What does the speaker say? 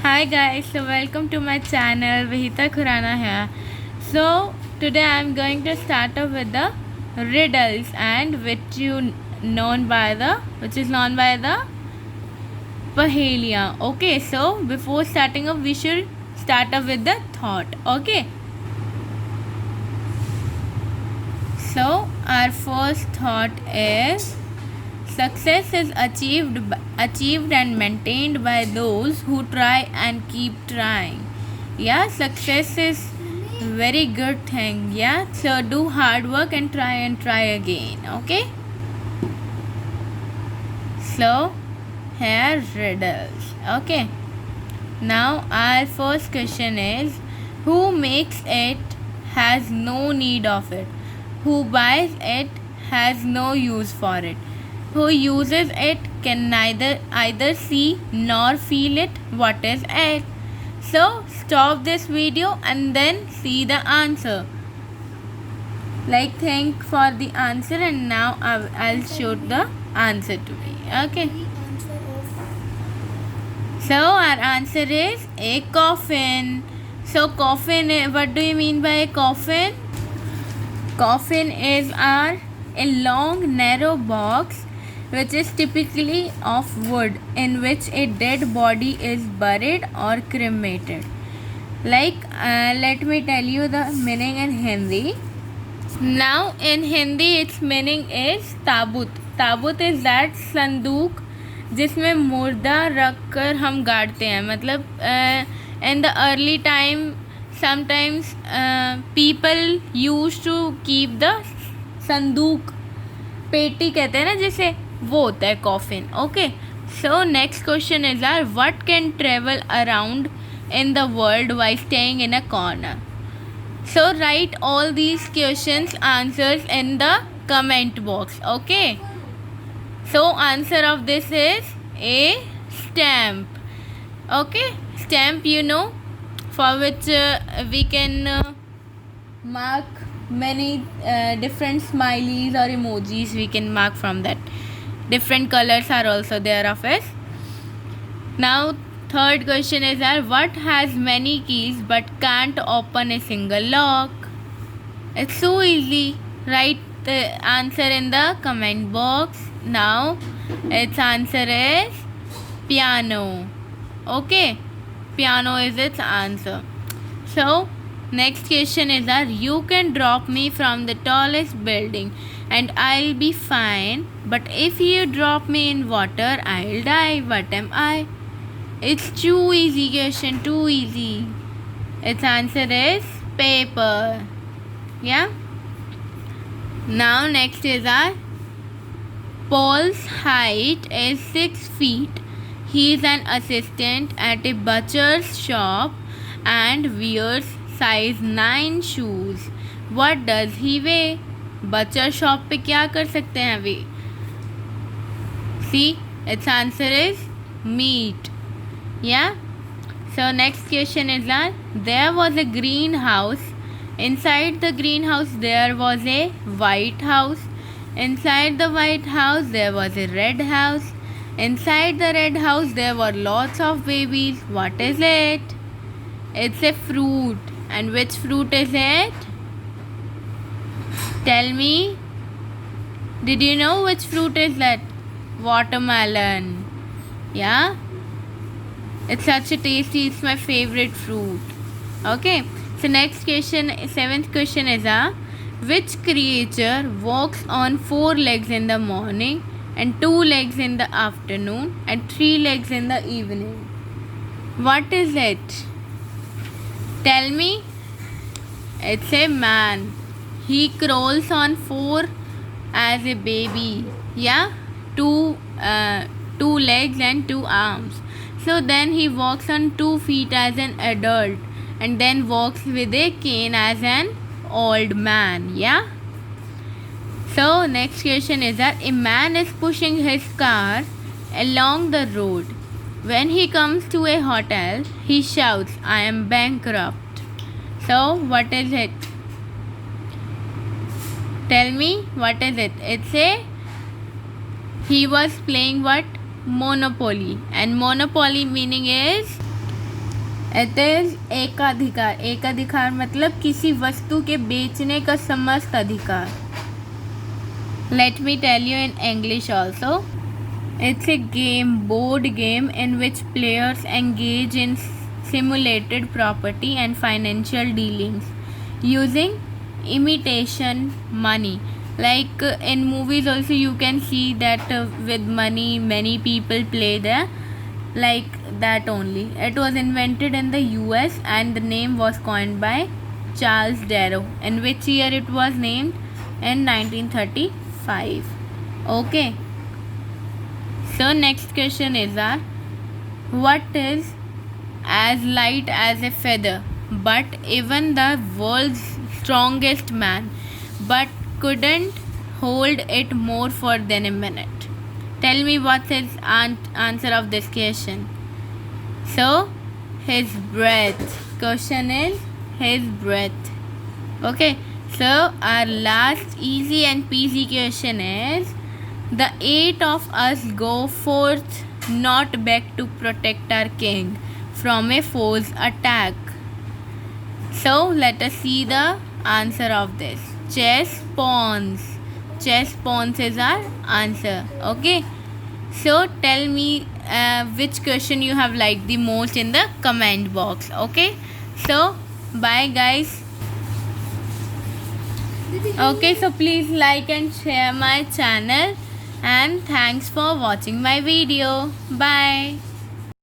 Hi guys, so welcome to my channel. Vihita Khurana here. So today I am going to start off with the riddles and which is known by the Pahelia. Okay, so before starting off we should start off with the thought. Okay. So our first thought is success is achieved and maintained by those who try and keep trying. Yeah, success is very good thing. Yeah, so do hard work and try again. Okay. So here riddles. Okay. Now our first question is, who makes it has no need of it. Who buys it has no use for it. Who uses it can neither either see nor feel it. What is it? So stop this video and then see the answer. Like think for the answer and now I'll show the answer to me. Okay. So our answer is a coffin. So coffin, what do you mean by a coffin? Coffin is a long narrow box which is typically of wood in which a dead body is buried or cremated. Let me tell you the meaning in Hindi. Now in Hindi its meaning is ताबूत. ताबूत is that संदूक जिसमें मुर्दा रख कर हम गाड़ते हैं. मतलब in the early time sometimes people used to keep the संदूक, पेटी कहते हैं ना जिसे, वो होता है coffin. Okay. So next question is are what can travel around in the world while staying in a corner. So write all these questions answers in the comment box. Okay. So answer of this is a stamp. Okay. Stamp, you know, for which we can mark many different smileys or emojis we can mark from that. Different colors are also there of it. Now third question is what has many keys but can't open a single lock? It's so easy. Write the answer in the comment box. Now its answer is piano. Okay, piano is its answer. So next question is you can drop me from the tallest building and I'll be fine, but if you drop me in water I'll die. What am I? It's too easy question, too easy. Its answer is paper. Yeah. Now next is Paul's height is 6 feet. He is an assistant at a butcher's shop and wears size 9 shoes. What does he weigh? Butcher shop पे क्या कर सकते हैं वे? See, its answer is meat. Yeah. So next question is there was a greenhouse. Inside the greenhouse there was a white house. Inside the white house there was a red house. Inside the red house there were lots of babies. What is it? It's a fruit. And which fruit is it? Tell me. Did you know which fruit is that? Watermelon. Yeah. It's such a tasty, it's my favorite fruit. Okay. So next question, seventh question is which creature walks on 4 legs in the morning and 2 legs in the afternoon and 3 legs in the evening? What is it? Tell me. It's a man. He crawls on 4 as a baby. Yeah, 2 legs and 2 arms. So then he walks on 2 feet as an adult and then walks with a cane as an old man. Yeah. So next question is a man is pushing his car along the road. When he comes to a hotel, he shouts, "I am bankrupt." So what is it? Tell me, what is it? He was playing what? Monopoly. And Monopoly meaning is it is एकाधिकार. एकाधिकार मतलब किसी वस्तु के बेचने का समस्त अधिकार. Let me tell you in English also. It's a game, board game in which players engage in simulated property and financial dealings using imitation money. Like in movies also you can see that with money many people play there, like that only. It was invented in the US and the name was coined by Charles Darrow. In which year it was named? In 1935. Okay. So next question is what is as light as a feather, but even the world's strongest man but couldn't hold it more for than a minute? Tell me what's his answer of this question. So his breath. Question is his breath. Okay. So our last easy and peasy question is, the 8 of us go forth not back to protect our king from a foe's attack. So let us see the answer of this. Chess pawns. Chess pawns is our answer. Okay. So tell me which question you have liked the most in the comment box. Okay. So bye guys. Okay, so please like and share my channel, and thanks for watching my video. Bye.